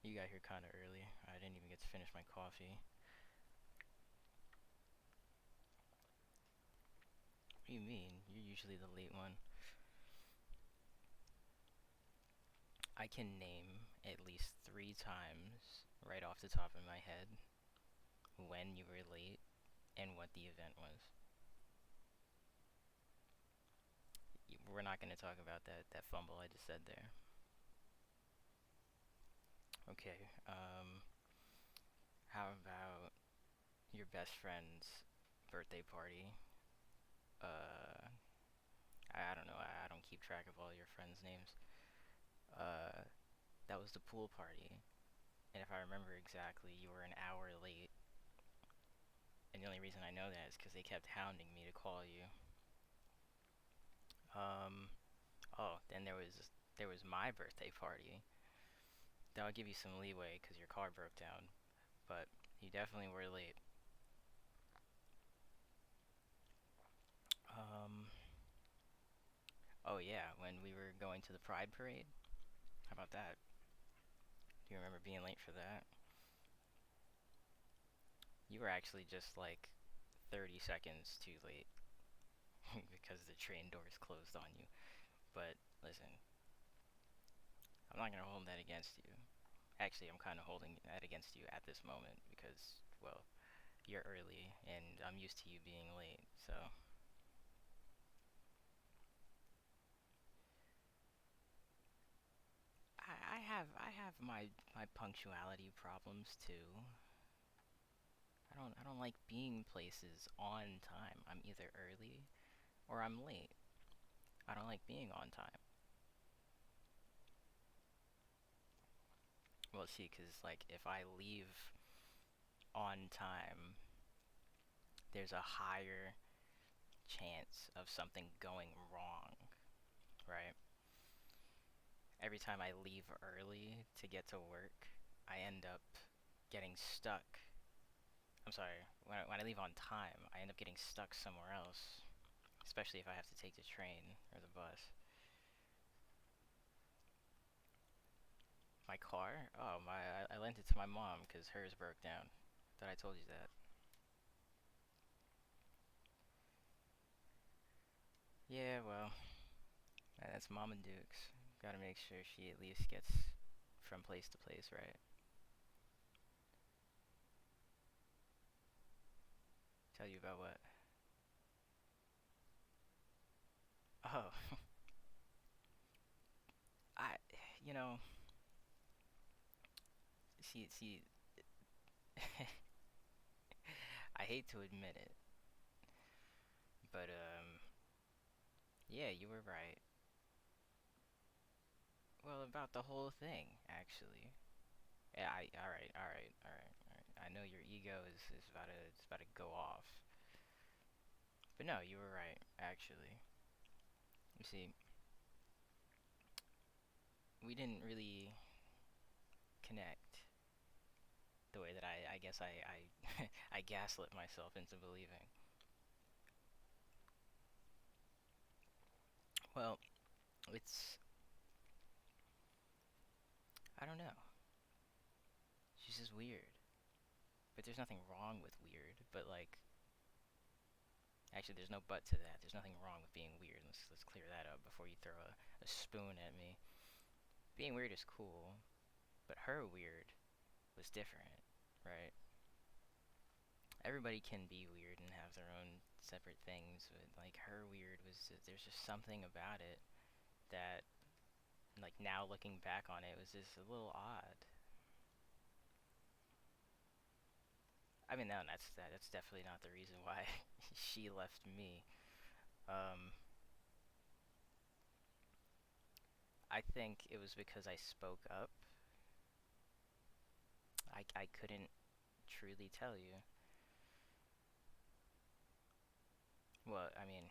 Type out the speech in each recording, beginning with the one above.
You got here kind of early. I didn't even get to finish my coffee. What do you mean? You're usually the late one. I can name at least 3 times right off the top of my head when you were late and what the event was. We're not going to talk about that fumble I just said there. Okay, how about your best friend's birthday party? Uh, I don't know. I don't keep track of all your friends' names. Uh, that was the pool party. And if I remember exactly, you were an hour late. And the only reason I know that is because they kept hounding me to call you. Um, oh, then there was my birthday party. Though I'll give you some leeway because your car broke down. But you definitely were late. Um, oh yeah, when we were going to the Pride Parade. How about that? Do you remember being late for that? You were actually just like 30 seconds too late because the train doors closed on you. But listen, I'm not gonna hold that against you. Actually, I'm kind of holding that against you at this moment because, well, you're early and I'm used to you being late. So, I have my punctuality problems too. I don't like being places on time. I'm either early or I'm late. I don't like being on time. Well, see, cause like if I leave on time, there's a higher chance of something going wrong, right? Every time I leave early to get to work, I end up getting stuck. I'm sorry, when I leave on time, I end up getting stuck somewhere else, especially if I have to take the train or the bus. My car? Oh, I lent it to my mom because hers broke down. Thought I told you that. Yeah, well, that's Mama Duke's. Gotta make sure she at least gets from place to place, right? Tell you about what? Oh, I, you know, see, I hate to admit it, but yeah, you were right. Well, about the whole thing, actually. Yeah, all right, all right, all right, all right. I know your ego is about to go off, but no, you were right, actually. You see, we didn't really connect the way that I guess I gaslit myself into believing. Well, it's I don't know. She's just weird, but there's nothing wrong with weird. But like, actually, there's no but to that. There's nothing wrong with being weird. Let's clear that up before you throw a spoon at me. Being weird is cool, but her weird was different, right? Everybody can be weird and have their own separate things, but like her weird was there's just something about it that like now looking back on it was just a little odd. I mean, no, that's definitely not the reason why she left me. Um, I think it was because I spoke up. I couldn't truly tell you. Well, I mean,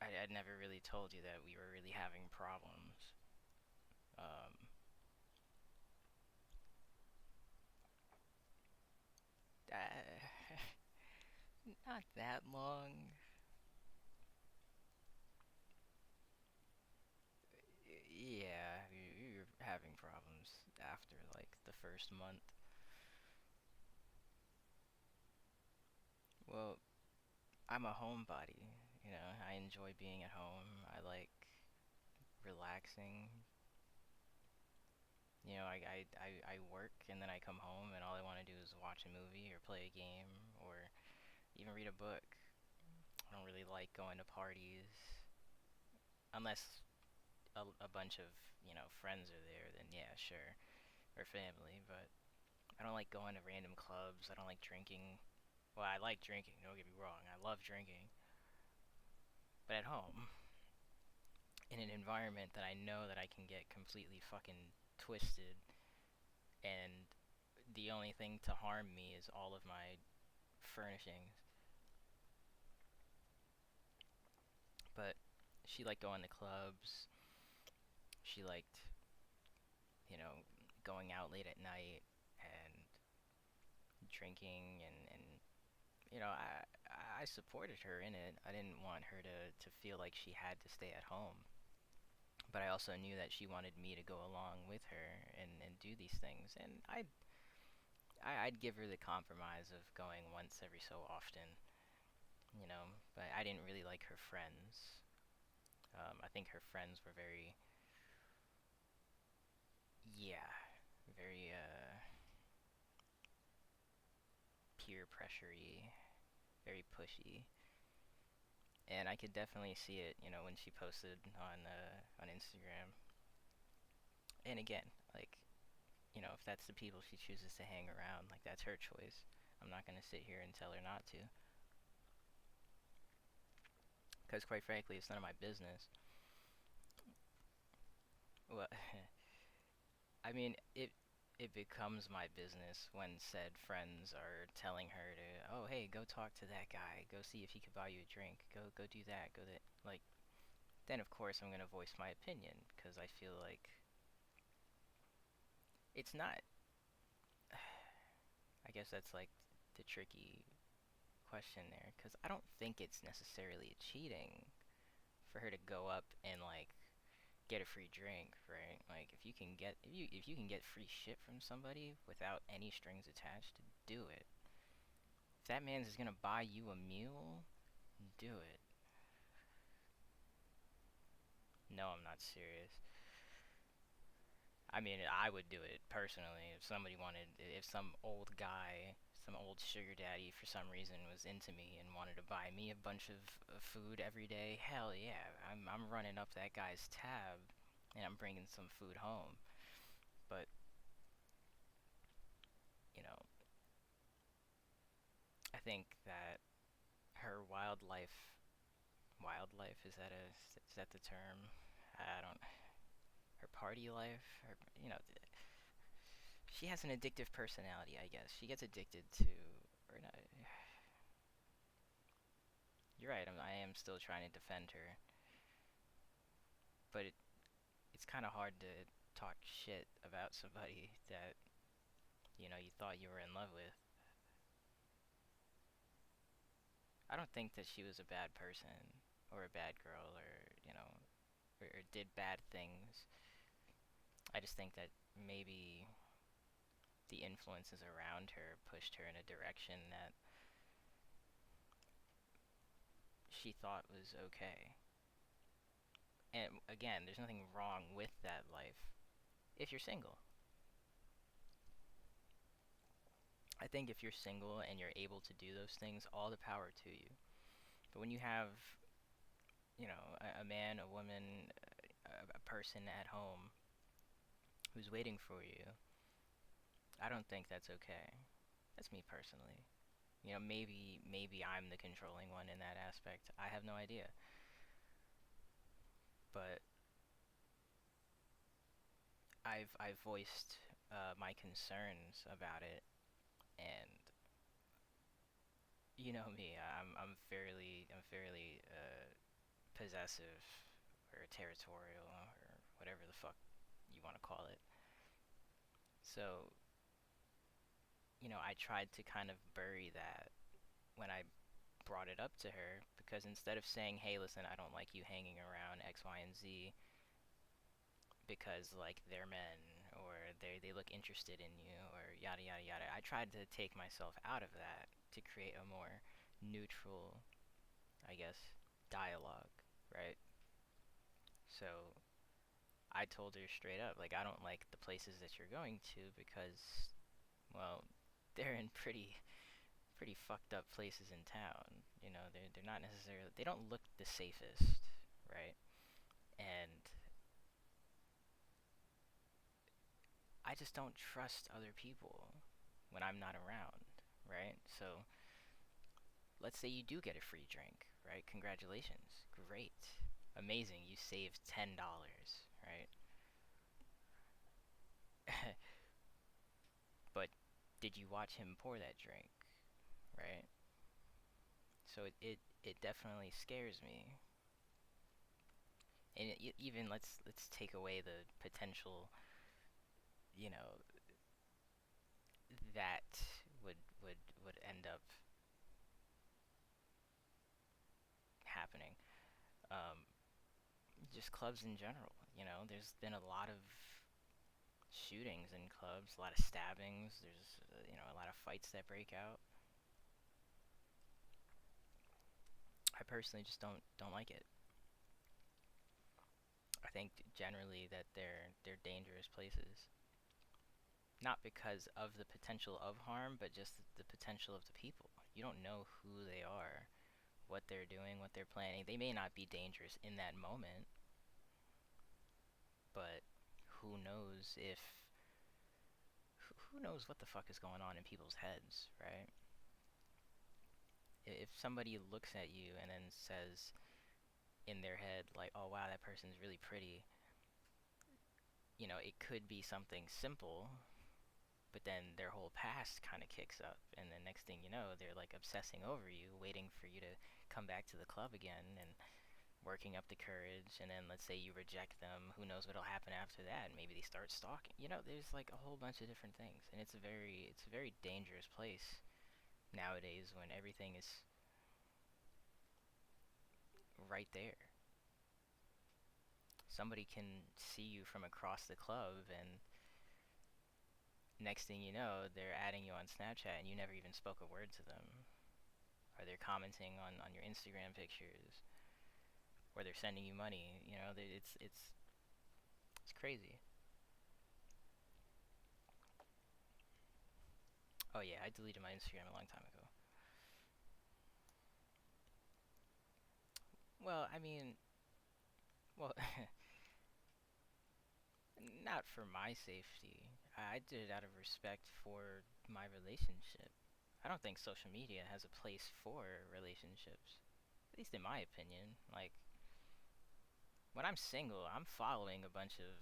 I'd never really told you that we were really having problems. Um, uh, not that long. Yeah, having problems after like the first month. Well, I'm a homebody. I enjoy being at home. I like relaxing. I work and then I come home and all I want to do is watch a movie or play a game or even read a book. I don't really like going to parties unless a bunch of, friends are there, then yeah, sure, or family, but I don't like going to random clubs. I don't like drinking. Well, I like drinking, don't get me wrong. I love drinking. But at home, in an environment that I know that I can get completely fucking twisted, and the only thing to harm me is all of my furnishings. But she liked going to clubs. She liked, you know, going out late at night and drinking and I supported her in it. I didn't want her to feel like she had to stay at home. But I also knew that she wanted me to go along with her and do these things. And I'd give her the compromise of going once every so often, but I didn't really like her friends. I think her friends were very, yeah, very peer pressury, very pushy. And I could definitely see it, when she posted on Instagram. And again, like, if that's the people she chooses to hang around, like that's her choice. I'm not gonna sit here and tell her not to, because quite frankly, it's none of my business. Well, I mean, it becomes my business when said friends are telling her to, oh hey, go talk to that guy, go see if he could buy you a drink, go do that, go that, like. Then of course I'm gonna voice my opinion because I feel like it's not. I guess that's like the tricky question there, because I don't think it's necessarily cheating for her to go up and like get a free drink, right? Like if you can get free shit from somebody without any strings attached, do it. If that man's is gonna buy you a meal, do it. No, I'm not serious. I mean, I would do it personally if somebody wanted, if some old guy, some old sugar daddy for some reason was into me and wanted to buy me a bunch of food every day. Hell yeah, I'm running up that guy's tab and I'm bringing some food home. But you know, I think that her wildlife is that the term? I don't. Her party life, she has an addictive personality. I guess she gets addicted to, or not. You're right. I am still trying to defend her, but it's kind of hard to talk shit about somebody that you thought you were in love with. I don't think that she was a bad person or a bad girl or did bad things. I just think that maybe the influences around her pushed her in a direction that she thought was okay. And again, there's nothing wrong with that life if you're single. I think if you're single and you're able to do those things, all the power to you. But when you have, a man, a woman, a person at home who's waiting for you, I don't think that's okay. That's me personally. Maybe I'm the controlling one in that aspect. I have no idea. But I've voiced my concerns about it, and you know me, I'm fairly possessive or territorial or whatever the fuck you want to call it. So, I tried to kind of bury that when I brought it up to her, because instead of saying, "Hey, listen, I don't like you hanging around X, Y, and Z," because like they're men, or they look interested in you, or yada yada yada. I tried to take myself out of that to create a more neutral, I guess, dialogue, right? So I told her straight up, like, I don't like the places that you're going to because, well, they're in pretty fucked up places in town. You know, they're not necessarily, they don't look the safest, right? And I just don't trust other people when I'm not around, right? So let's say you do get a free drink, right? Congratulations. Great. Amazing. You saved $10, right? But did you watch him pour that drink, right? So it definitely scares me. And even let's take away the potential, you know, that would end up happening. Um, just clubs in general, you know, there's been a lot of shootings in clubs, a lot of stabbings. There's a lot of fights that break out. I personally just don't like it. I think generally that they're dangerous places. Not because of the potential of harm, but just the potential of the people. You don't know who they are, what they're doing, what they're planning. They may not be dangerous in that moment, but who knows if who knows what the fuck is going on in people's heads, right? If somebody looks at you and then says in their head like, "Oh wow, that person's really pretty," it could be something simple, but then their whole past kind of kicks up, and the next thing you know, they're like obsessing over you, waiting for you to come back to the club again, and working up the courage. And then let's say you reject them, who knows what'll happen after that? Maybe they start stalking. There's like a whole bunch of different things, and it's a very dangerous place nowadays when everything is right there. Somebody can see you from across the club, and next thing you know, they're adding you on Snapchat, and you never even spoke a word to them, or they're commenting on your Instagram pictures, or they're sending you money. It's crazy. Oh yeah, I deleted my Instagram a long time ago. Well, I mean, well, not for my safety. I did it out of respect for my relationship. I don't think social media has a place for relationships, at least in my opinion. Like, when I'm single, I'm following a bunch of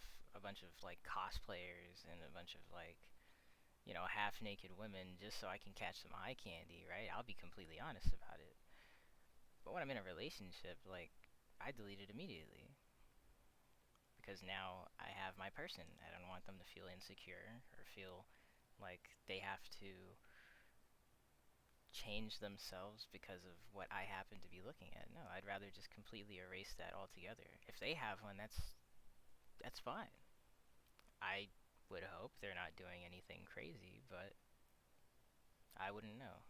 like cosplayers and a bunch of like half naked women just so I can catch some eye candy, right? I'll be completely honest about it. But when I'm in a relationship, like, I delete it immediately because now I have my person. I don't want them to feel insecure or feel like they have to change themselves because of what I happen to be looking at. No, I'd rather just completely erase that altogether. If they have one, that's fine. I would hope they're not doing anything crazy, but I wouldn't know.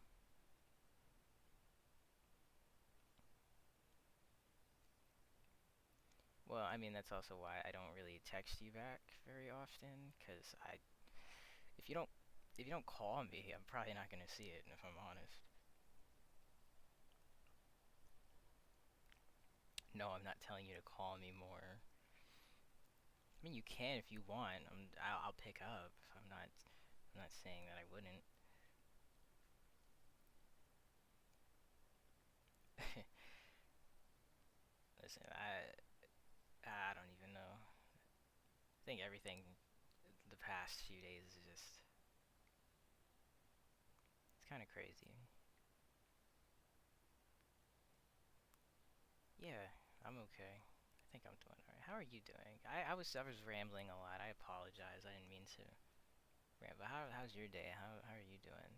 Well, I mean that's also why I don't really text you back very often, cuz I if you don't if you don't call me, I'm probably not going to see it, if I'm honest. No, I'm not telling you to call me more. I mean, you can if you want. I'll pick up. I'm not saying that I wouldn't. Listen, I don't even know. I think everything the past few days is just it's kind of crazy. Yeah, I'm okay. I think I'm doing alright. How are you doing? I was rambling a lot. I apologize. I didn't mean to ramble. How's your day? How are you doing?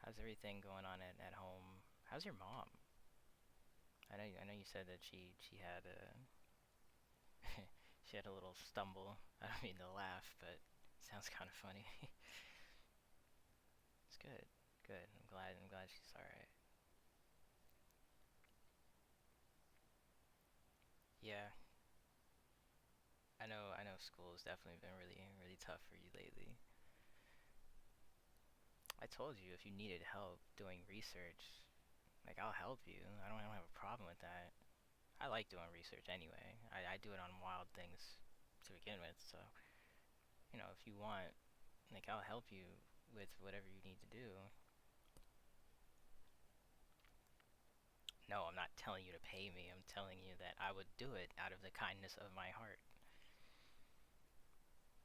How's everything going on at home? How's your mom? I know you said that she had She had a little stumble. I don't mean to laugh, but it sounds kind of funny. It's good. Good. I'm glad she's alright. Yeah, I know school has definitely been really tough for you lately. I told you if you needed help doing research, like I'll help you. I don't have a problem with that. I like doing research anyway. I do it on wild things to begin with, so if you want, like I'll help you with whatever you need to do. No, I'm not telling you to pay me. I'm telling you that I would do it out of the kindness of my heart.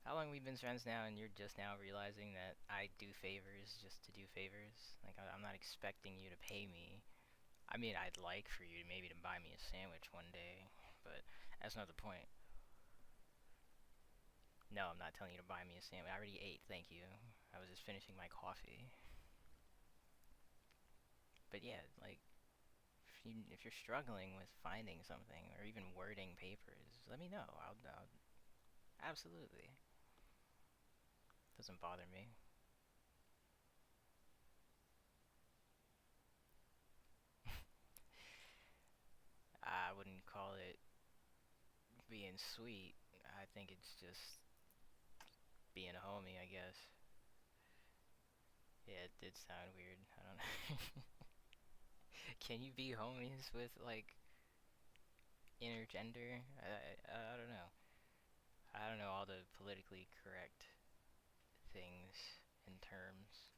How long we been friends now, and you're just now realizing that I do favors just to do favors? Like I'm not expecting you to pay me. I mean, I'd like for you maybe to buy me a sandwich one day, but that's not the point. No, I'm not telling you to buy me a sandwich. I already ate, thank you. I was just finishing my coffee. But yeah, like if you're struggling with finding something or even wording papers, let me know. I'll absolutely. Doesn't bother me. I wouldn't call it being sweet. I think it's just being a homie, I guess. Yeah, it did sound weird. I don't know. Can you be homies with like intergender? I don't know. I don't know all the politically correct things and terms.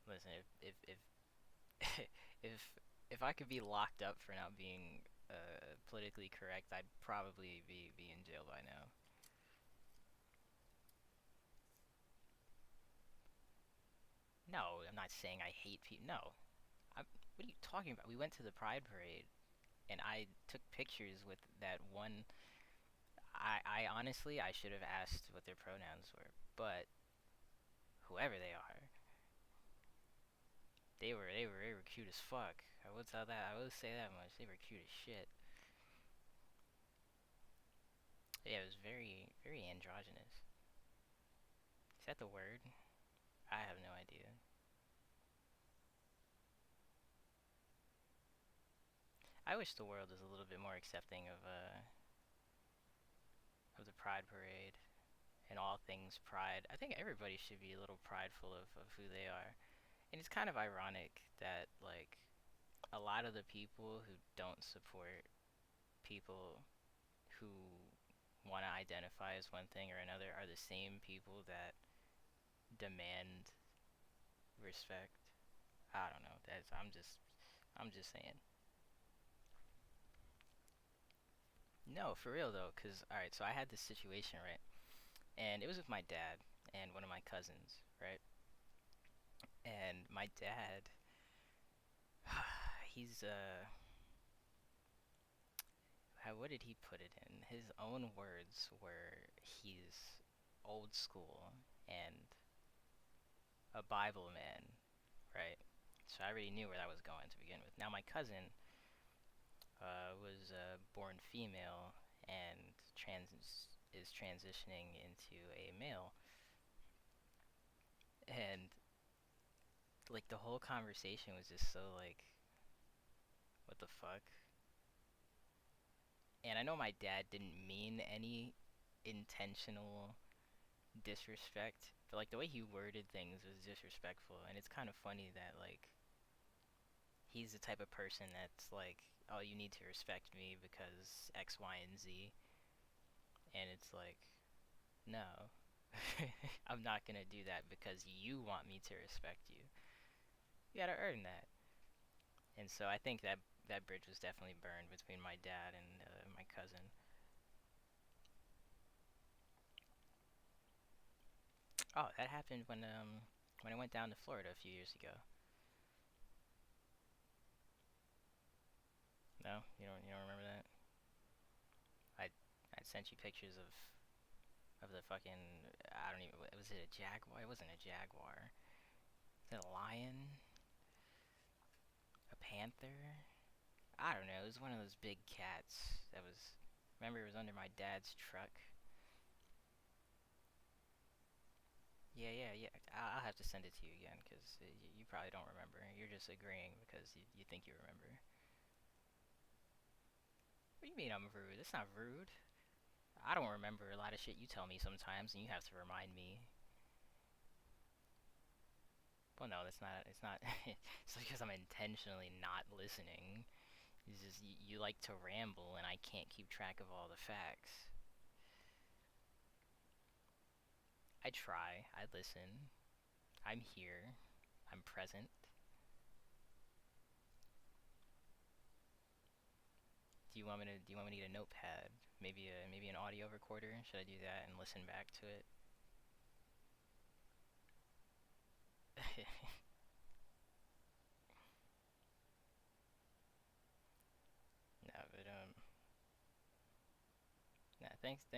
Listen, if if if I could be locked up for not being politically correct, I'd probably be in jail by now. No, I'm not saying I hate people. No, what are you talking about? We went to the Pride Parade, and I took pictures with that one. I honestly, I should have asked what their pronouns were, but whoever they are, they were cute as fuck. I would tell that. I would say that much. They were cute as shit. Yeah, it was very androgynous. Is that the word? I have no idea. I wish the world was a little bit more accepting of the Pride Parade and all things Pride. I think everybody should be a little prideful of who they are. And it's kind of ironic that like a lot of the people who don't support people who want to identify as one thing or another are the same people that demand respect. I don't know. That's I'm just saying. No, for real though, cause all right. So I had this situation right, and it was with my dad and one of my cousins, right? And my dad, he's how what did he put it in? His own words were he's old school and a Bible man, right? So I already knew where that was going to begin with. Now my cousin was born female and is transitioning into a male, and like the whole conversation was just so like, what the fuck? And I know my dad didn't mean any intentional disrespect, but like the way he worded things was disrespectful, and it's kind of funny that like he's the type of person that's like, oh, you need to respect me because X, Y, and Z, and it's like, no, I'm not gonna do that because you want me to respect you. You gotta earn that. And so I think that bridge was definitely burned between my dad and my cousin. Oh, that happened when I went down to Florida a few years ago. No, you don't remember that? I I sent you pictures of the fucking I don't even was it a jaguar? It wasn't a jaguar. Is it a lion? A panther? I don't know. It was one of those big cats that was. Remember, it was under my dad's truck. Yeah, yeah, yeah. I'll have to send it to you again because you probably don't remember. You're just agreeing because you think you remember. What do you mean I'm rude? That's not rude. I don't remember a lot of shit you tell me sometimes, and you have to remind me. Well, no, that's not. It's not. It's because I'm intentionally not listening. It's just you like to ramble, and I can't keep track of all the facts. I try. I listen. I'm here. I'm present. Do you want me to get a notepad? Maybe an audio recorder? Should I do that and listen back to it? No, but nah, thanks for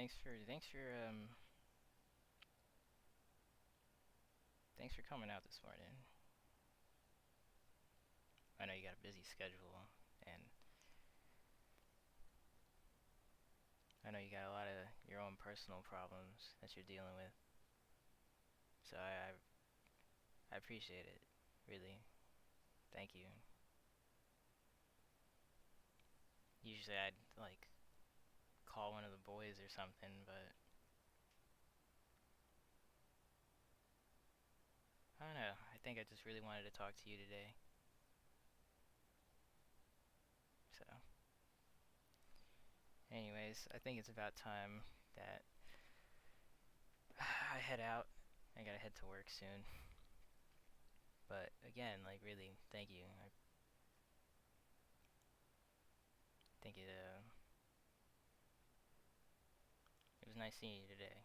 coming out this morning. I know you got a busy schedule, and I know you got a lot of your own personal problems that you're dealing with. So I appreciate it, really. Thank you. Usually I'd like call one of the boys or something, but I don't know. I think I just really wanted to talk to you today. So, anyways, I think it's about time that I head out. I gotta head to work soon. But again, like really, thank you. I think it was nice seeing you today.